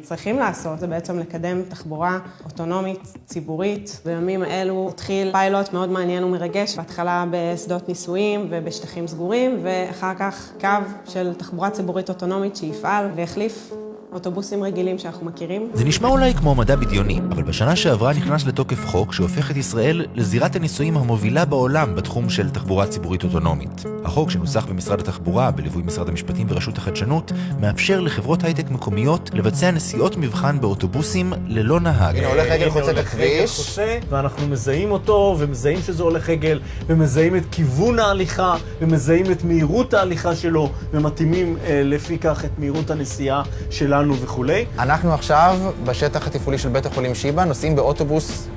צריכים לעשות זה בעצם לקדם תחבורה אוטונומית ציבורית. בימים האלו התחיל פיילוט מאוד מעניין ומרגש, בהתחלה בשדות ניסויים ובשטחים סגורים, ואחר כך קו של תחבורה ציבורית אוטונומית שיפעל ויחליף אוטובוסים רגילים שאנחנו מכירים. זה נשמע אולי כמו מדע בדיוני, אבל בשנה שעברה נכנס לתוקף חוק שהופך את ישראל לזירת הניסויים המובילה בעולם בתחום של תחבורה ציבורית אוטונומית. החוק שנוסח במשרד התחבורה, בליווי משרד המשפטים ורשות החדשנות, מאפשר לחברות הייטק מקומיות לבצע נסיעות מבחן באוטובוסים ללא נהג. הנה הולך רגל חוצה את הכביש. ואנחנו מזהים אותו, ומזהים שזה הולך רגל, ומזהים את כיוון ההליכה, ומזהים את מהירות ההליכה שלו, ומתאימים לפי כך את מהירות הנסיעה שלנו וכולי. אנחנו עכשיו בשטח התפעולי של בית החולים שיבא, נוסעים באוטובוס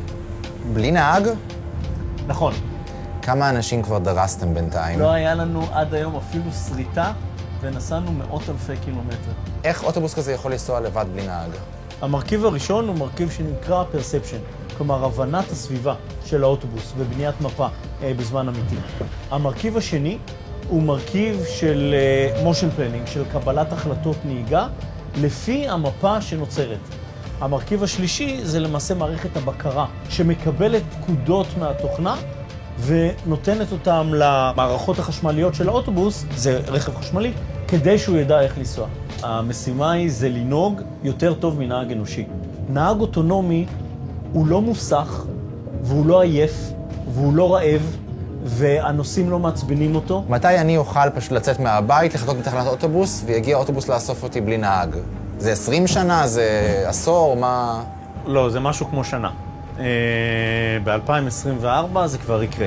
בלי נהג. נכון. כמה אנשים כבר דרסתם בינתיים? לא היה לנו עד היום אפילו שריטה, ונסענו מאות אלפי קילומטר. איך אוטובוס כזה יכול לנסוע לבד בלי נהג? המרכיב הראשון הוא מרכיב שנקרא perception, כלומר הבנת הסביבה של האוטובוס ובניית מפה בזמן אמיתי. המרכיב השני הוא מרכיב של motion planning, של קבלת החלטות נהיגה, לפי המפה שנוצרת. המרכיב השלישי זה למעשה מערכת הבקרה, שמקבלת פקודות מהתוכנה ונותנת אותם למערכות החשמליות של האוטובוס, זה רכב חשמלי, כדי שהוא ידע איך לנסוע. המשימה היא זה לנהוג יותר טוב מנהג אנושי. נהג אוטונומי הוא לא מוסך, והוא לא עייף, והוא לא רעב, והנוסעים לא מעצבנים אותו. מתי אני אוכל פשוט לצאת מהבית, לחכות בתחנת אוטובוס, ויגיע אוטובוס לאסוף אותי בלי נהג? זה 20 שנה? זה עשור? מה? לא, זה משהו כמו שנה. ב-2024 זה כבר יקרה.